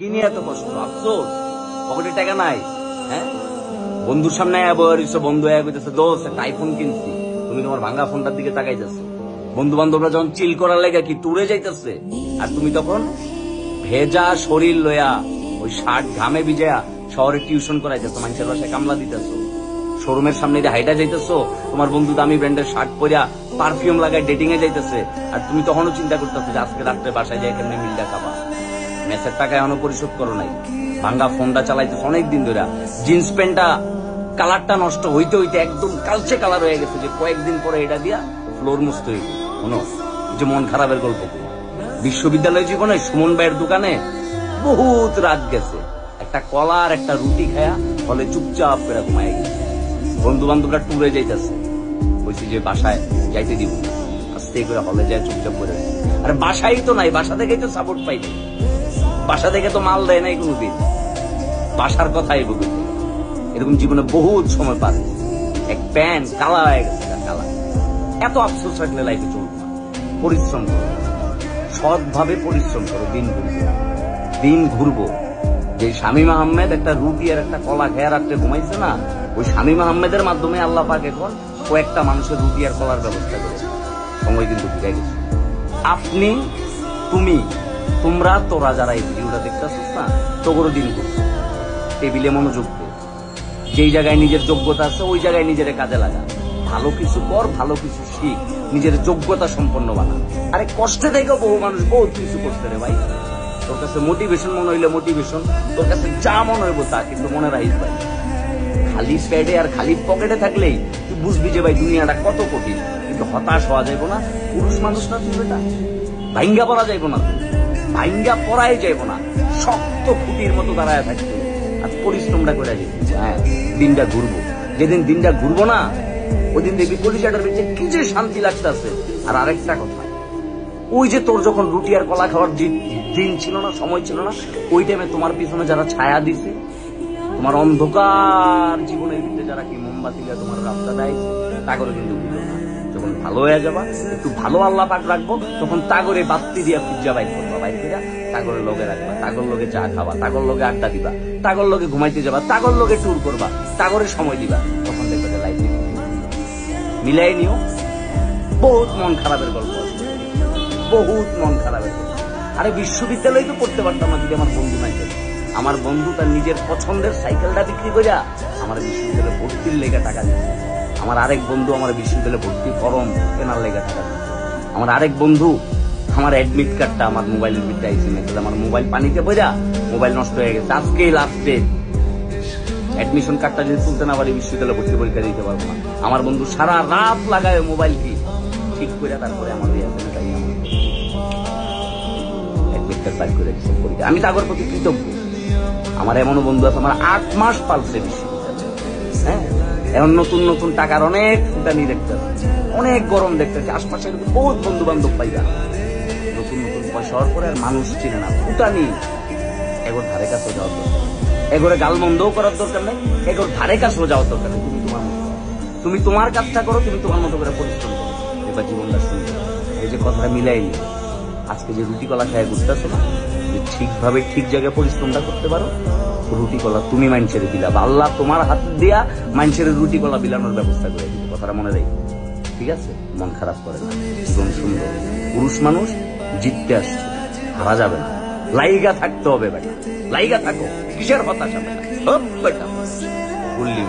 কি নিয়ে এত কষ্ট? আফসোস পকেটে টাকা নাই? হ্যাঁ, বন্ধুর সামনে বন্ধু কইতেছে দোষ একটা আইফোন কিনছি, তুমি তোমার ভাঙ্গা ফোনটার দিকে তাকাইতেছো। বন্ধু বান্ধবরা যখন চিল করার লেগে কি ট্যুরে যাইতেছে, আর তুমি তখন ভেজা শরীর লয়া ওই শার্ট ঘামে ভিজায়া শহরে টিউশন করাইতেছো, মানুষের বাসায় কামলা দিতেছো, শোরুমের সামনে দিয়ে হাইটা যাইতেছো, তোমার বন্ধু দামি ব্র্যান্ডের শার্ট পরিয়া পারফিউম লাগাই ডেটিং এ যাইতেছে, আর তুমি তখনও চিন্তা করতেছো যে আজকে রাত্রে বাসায় যাই কেমনে মিলটা খাবা। মেসের টাকা এখনো পরিশোধ করো নাই, ভাঙ্গা ফোনটা চালাইতেছে অনেক দিন ধরে, জিন্স প্যান্টটা কালারটা নষ্ট হইতে হইতে একদম কালচে কালার হয়ে গেছে, যে কয়েকদিন পরে এটা দিয়া ফ্লোর মুছতে হইবে। শোনো, যে মন খারাপের গল্প, বিশ্ববিদ্যালয় জীবনে সুমন ভাইয়ের দোকানে বহুত রাত গেছে, একটা কলা আর একটা রুটি খায়া ফলে চুপচাপ করে ঘুমাই গেছে। বন্ধু বান্ধবরা ট্যুরে যাইতেছে, বলছি যে বাসায় যাইতে দিব, আস্তে করে হলে যায় চুপচাপ করে। আর বাসাই তো নাই, বাসা থেকেই তো সাপোর্ট পাই নাই, বাসা থেকে তো মাল দেয় নাই কোনোদিন, বাসার কথাই বলি। এরকম জীবনে বহুত সময় পার, এক প্যান্ট কালা হয়ে গেছে, কালা। এত আফসোস রাখলে লাইফে চলবে না। পরিশ্রম করো, সৎভাবে পরিশ্রম করো, দিন ঘুরবো। যে শামীম আহমেদ একটা রুটি আর একটা কলা খেয়ে রাত্রে ঘুমাইছে না, ওই শামীম আহমেদের মাধ্যমে আল্লাহ পাক এখন কয়েকটা মানুষের রুটি আর কলার ব্যবস্থা করে। সময় কিন্তু বুঝে গেছে। আপনি, তুমি, তোমরা, তোরা যারা এই ভিডিওটা দেখতেছিস না, তোরও দিন করছো, টেবিলে মনোযোগ দে, যেই জায়গায় নিজের যোগ্যতা আছে ওই জায়গায় নিজের কাজে লাগা, ভালো কিছু কর, ভালো কিছু শিখ, নিজের যোগ্যতা সম্পন্ন বানা। আরে কষ্টে দেখো বহু মানুষ বহুত কিছু করতে রে ভাই। তোর কাছে মোটিভেশন মনে হইলে মোটিভেশন, তোর কাছে যা মনে হইব তা, কিন্তু মনে রাখিস ভাই, খালি প্যাডে আর খালি পকেটে থাকলেই তুই বুঝবি যে ভাই দুনিয়াটা কত কঠিন। কিন্তু হতাশ হওয়া যাইব না, পুরুষ মানুষ না তুই, বেটা ভাইঙ্গা পড়া যাইব না, ভাইঙ্গা পড়াই যাইব না, শক্ত খুঁটির মতো দাঁড়ায় থাকতে আর পরিশ্রমটা করে যাইব। হ্যাঁ, দিনটা ঘুরবো, যেদিন দিনটা ঘুরবো না ওই দিন দেখবি কলিজাটার ভিতরে কি যে শান্তি লাগতেছে। আর আরেকটা কথা, ওই যে তোর যখন রুটি আর কলা খাওয়ার দিন ছিল না, সময় ছিল না, ওই টাইমে তোমার পিছনে যারা ছায়া দিছে, তোমার অন্ধকার জীবনের ভিতরে যারা কি মোমবাতিরা তোমার রাস্তা দেয়, তাগরে কিন্তু বুঝো না। যখন ভালো হয়ে যাবা, একটু ভালো আল্লাহ পাক রাখবো, তখন তাগরে বাত্তি দিয়া খুঁজা বাইক করবা, বাইক করে তাগরে লগে রাখবা, তাগর লগে চা খাবা, তাগর লগে আড্ডা দিবা, তাগর লগে ঘুমাইতে যাবা, তাগর লগে ট্যুর করবা, তাগরে সময় দিবা, তখন দেখবে যে লাইফ মিলাই নিও। বহুত মন খারাপের গল্প আছে, বহুত মন খারাপের গল্প। আরে বিশ্ববিদ্যালয়ে তো পড়তে পারতাম না যদি আমার বন্ধু নাই। আমার বন্ধু তার নিজের পছন্দের সাইকেলটা বিক্রি করিয়া আমার বিশ্ববিদ্যালয়ে ভর্তির লেগে টাকা দিচ্ছে। আমার আরেক বন্ধু আমার বিশ্ববিদ্যালয়ে ভর্তি ফরম কেনার লেগে টাকা দিচ্ছে। আমার আরেক বন্ধু আমার অ্যাডমিট কার্ডটা আমার মোবাইলের ভিতরে আইসি মেসেজ, আমার মোবাইল পানিতে পড়া মোবাইল নষ্ট হয়ে গেছে, আজকেই লাস্ট ডেট, অ্যাডমিশন কার্ডটা যদি তুলতে না পারি বিশ্ববিদ্যালয়ে ভর্তি পরীক্ষা দিতে পারবো না। আমার বন্ধু সারা রাত লাগায় মোবাইল কি ঠিক করে তারপরে আমার আমি তাগর প্রতি কৃতজ্ঞ। আমার এমনও বন্ধু আছে আমার 8 মাস পালছে বিশ্ববিদ্যালয়। হ্যাঁ, এখন নতুন নতুন টাকার অনেক ফুটানি দেখতেছে, অনেক গরম দেখতেছে, আশপাশে বহুত বন্ধু বান্ধব পাইবা, নতুন নতুন পয়সা হওয়ার পরে আর মানুষ চিনে না, ফুটানি। এগোর ধারে কাছে যাওয়ার দরকার, এগোরে গাল মন্দও করার দরকার নেই, এগোর ধারে কাছেও যাওয়ার দরকার নেই। তুমি তোমার কাজটা করো, তুমি তোমার মতো করে পরিশ্রম করো, এবার জীবনটা শুনবে। এই যে কথাটা মিলাইনি, আজকে যে রুটি কলা খায় ঘুরতেছো না, যে ঠিকভাবে ঠিক জায়গায় পরিশ্রমটা করতে পারো, রুটি কলা তুমি মানুষের দিলা, আল্লাহ তোমার হাত দিয়া মানুষের রুটি কলা বিলানোর ব্যবস্থা করে দিবে। কথাটা মনে রাখি, ঠিক আছে? মন খারাপ করে না, জীবন সুন্দর। পুরুষ মানুষ জিততে আসছে, হারা যাবে না, লাইগা থাকতে হবে বেটা, লাইগা থাকো, কিসের হতাশা বেটা, সব বেটা বললি।